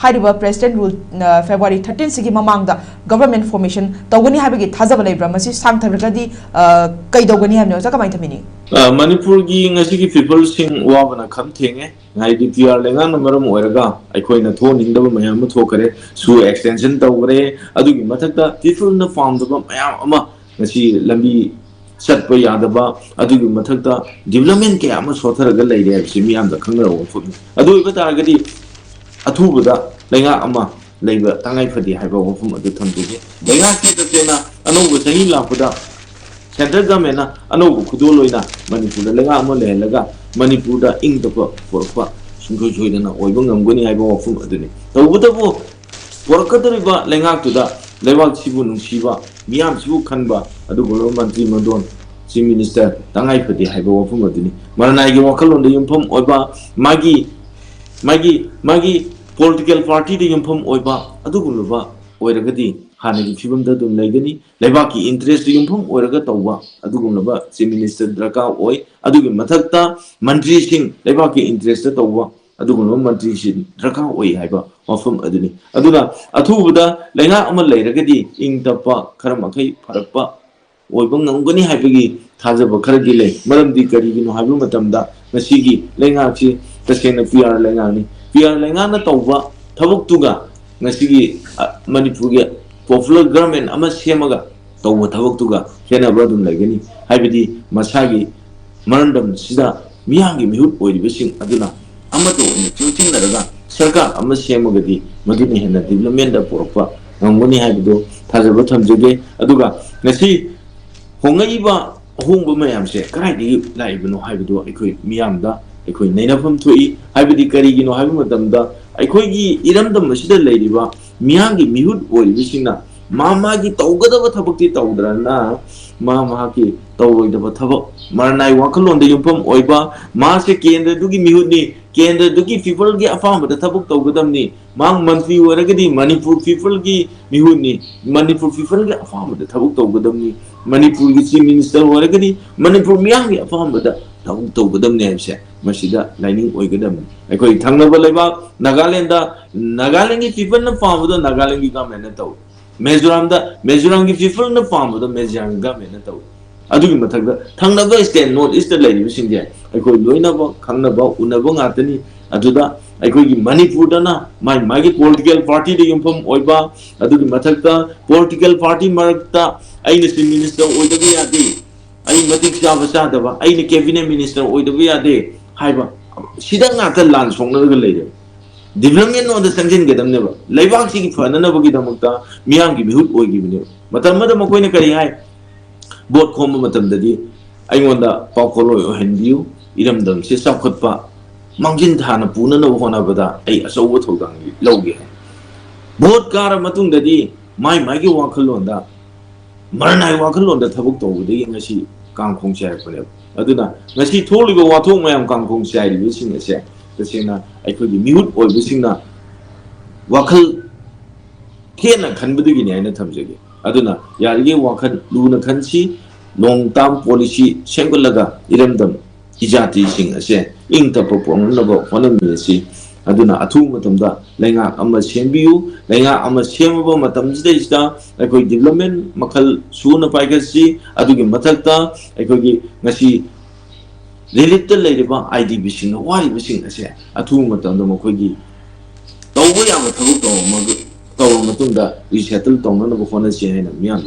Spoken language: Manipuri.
हाइरिबा प्रेसिडेंट रूल फेब्रुआरी 13 सिगी ममांगदा गवर्नमेंट फॉर्मेशन तौगनी हाइबगी थाजब लेब्रा मसी सांगथरगदी कैदौगनी हामनो जा कमाइ थमिनी मणिपुर की ngasi की people sing wabana kham thenge ngai di pr lenga namaram oiraga aikoina tho ningdaba mayam tho kare su extension tawre adu gi mathakta people na farm da mayam ama ngasi lambi satpa yadaba adu gi mathakta development ke ama sotharaga leire si miyam da khangna ro fu adu iba taragadi athubuda lenga ama leiba tangai phadi haiba wofum adu thamdige lenga ki ta tena anobu sahi lapuda Central government na anobu khudoloina Manipur da lenga ama lehelaga Manipur da ingdapa porpa sungkhoi joidana oiba ngamgoni haiba wofum aduni tawbudabu porkadariba lenga tuda lebak sibu nungsiba miyam sibu khanba adu golo mantri mandon chief minister tangai phadi haiba wofum aduni maranai gi wakalon da yumpham oiba magi political party da yumpham oiba adu guluba oiragadi हाने फिवम दम लेगनी लेबाकी इंटरेस्ट युमफम ओरगा तौबा अदुगुमनबा चीफ मिनिस्टर दरका ओय अदुगि मथक्ता मंत्री सिंह लेबाकी इंटरेस्ट तौबा अदुगुमनबा मंत्री सिंह दरका ओय हाइबा मफम अदुनि अदुना अथुबदा लेंगा अमा लेरगदी इंग तपा खरमखै फरपा ओइबं नंगनी हाइबगी थाजब खरगी ले मरमदी करिगिनो हाइबु मतमदा मसीगी लेंगा छि तसेना पीआर लेंगा नि पीआर लेंगा न तौबा थबुक्तुगा मसीगी मणिपुरगे popular government ama semaga tawba thabaktuga hena bradum lagani haibidi masagi marandam sida miyangi mihut oiribasing aduna amato chuting naraga sarkar ama semagadi maduni hena development da porpa ngoni haibido thajaba thamjege aduga ngasi hongaiba hongba mayamse kaidi laibino haibido aikoi miyamda aikoi nainafam thoi haibidi karigino haibu matamda ꯑꯩꯈꯣꯏꯒꯤ ꯏꯔꯝꯗꯝ ꯑꯁꯤꯗ ꯂꯩꯔꯤꯕ ꯃꯤꯌꯥꯝꯒꯤ ꯃꯤꯍꯨꯠ ꯑꯣꯏꯔꯤꯕꯁꯤꯡꯅ ꯃꯥꯒꯤ ꯇꯧꯒꯗꯕ ꯊꯕꯛꯇꯤ ꯇꯧꯗ꯭ꯔꯅ ꯃꯍꯥꯛꯀꯤ ꯇꯧꯔꯣꯏꯗꯕ ꯊꯕꯛ ꯃꯔꯅꯥꯏ ꯋꯥꯈꯜꯂꯣꯟꯗ ꯌꯨꯝꯐꯝ ꯑꯣꯏꯕ ꯃꯥꯁꯦ ꯀꯦꯟꯗ꯭ꯔꯗꯨꯒꯤ ꯃꯤꯍꯨꯠꯅꯤ ꯀꯦꯟꯗ꯭ꯔꯗꯨꯒꯤ ꯄꯤꯄꯜꯒꯤ ꯑꯄꯥꯝꯕꯗ ꯊꯕꯛ ꯇꯧꯒꯗꯕꯅꯤ ꯃꯟꯇ꯭ꯔꯤ ꯑꯣꯏꯔꯒꯗꯤ ꯃꯅꯤꯄꯨꯔ ꯄꯤꯄꯜꯒꯤ ꯃꯤꯍꯨꯠꯅꯤ ꯃꯅꯤꯄꯨꯔ ꯄꯤꯄꯜꯒꯤ ꯑꯄꯥꯝꯕꯗ ꯊꯕꯛ ꯇꯧꯒꯗꯕꯅꯤ ꯃꯅꯤꯄꯨꯔꯒꯤ ꯆꯤꯐ ꯃꯤꯅꯤꯁꯇꯔ ꯑꯣꯏꯔꯒꯗꯤ ꯃꯅꯤꯄꯨꯔ ꯃꯤꯌꯥꯝꯒꯤ ꯑꯄꯥꯝꯕꯗ ꯊꯕꯛ ꯇꯧꯒꯗꯕꯅꯤ ꯍꯥꯏꯕꯁꯦ ꯃꯁꯤꯗ ꯂꯥꯏꯅꯤꯡ ꯑꯣꯏꯒꯗꯕꯅꯤ ꯑꯩꯈꯣꯏ ꯊꯪꯅꯕ ꯂꯩꯕꯥꯛ ꯅꯥꯒꯥꯂꯦꯟꯒꯤ ꯄꯤꯄꯜꯅ ꯄꯥꯝꯕꯗꯣ ꯅꯥꯒꯥꯂꯦꯟꯒꯤ ꯒꯚꯔꯟꯃꯦꯟꯠꯅ ꯇꯧꯏ ꯃꯤꯖꯣꯔꯥꯝꯒꯤ ꯄꯤꯄꯜꯅ ꯄꯥꯝꯕꯗꯣ ꯃꯤꯖꯣꯔꯥꯝꯒꯤ ꯒꯚꯔꯟꯃꯦꯟꯠꯅ ꯇꯧꯏ ꯑꯗꯨꯒꯤ ꯃꯊꯛꯇ ꯊꯪꯅꯕ ꯁ꯭ꯇꯦꯠ ꯅꯣꯔꯊ ꯏꯁꯇ ꯂꯩꯔꯤꯕꯁꯤꯡꯁꯦ ꯑꯩꯈꯣꯏ ꯂꯣꯏꯅꯕ ꯈꯪꯅꯕ ꯎꯅꯕ ꯉꯥꯛꯇꯅꯤ ꯑꯗꯨꯗ ꯑꯩꯈꯣꯏꯒꯤ ꯃꯅꯤꯄꯨꯔꯗꯅ ꯃꯥꯒꯤ ꯄꯣꯂꯤꯇꯤꯀꯦꯜ ꯄꯥꯔꯇꯤꯗ ꯌꯨꯝꯐꯝ ꯑꯣꯏꯕ ꯑꯗꯨꯒꯤ ꯃꯊꯛꯇ ꯄꯣꯂꯤꯇꯤꯀꯦꯜ ꯄꯥꯔꯇꯤ ꯃꯔꯛꯇ ꯑꯩꯅ ꯆꯤꯐ ꯃꯤꯅꯤꯁꯇꯔ ꯑꯣꯏꯗꯕ ꯌꯥꯗꯦ ꯑꯩ ꯃꯇꯤꯛ ꯆꯥꯕ ꯆꯥꯗꯕ ꯑꯩꯅ ꯀꯦꯕꯤꯅꯦꯠ ꯃꯤꯅꯤꯁꯇꯔ ꯑꯣꯏꯗꯕ ꯌꯥꯗꯦ ꯍꯥꯏꯕ ꯁꯤꯗ ꯉꯥꯛꯇ ꯂꯥꯟ ꯁꯣꯛꯅꯔꯒ ꯂꯩꯔꯦ development on the sanction get them never. Levaxing for another Gidamuta, Miyangi Hut or given. But another Mokoina Kari high. Both Koma Matam the day. I want the Pakolo or Hendu, Idam them, Sisa Kotpa, Mountain Tana Puna no one over that, a so what hold on Logi. Both Kara Matung the day, my Maggie Wakalonda, Maranai Wakalon the Tabukto with the English Kangkong Shire for them. Aduna, Nasi told you what home I am Kangkong Shire using a set. तसेना अखोगी मिहुत ओइबसिंगना वाखल हेना खनबदुगिनि आइना थमजगे अदुना यारिगे वाखल लुना खनसी लॉन्ग टर्म पॉलिसी सेंगलगा इरमदम इजाति सिंग असे इंग तप पोंगनबो होनमिसि अदुना अथु मतमदा लेंगा अमा सेंबियु लेंगा अमा सेमबो मतमजिदैसदा अखोई डेवलपमेंट मखल सुना पाइगसि अदुगी मथक्ता अखोगी ngasi Lilita lady by IDB sing, why we sing as a 2 month on the Mokogi. Though we are a total Matunda, we settled on one of the Honest and Mian.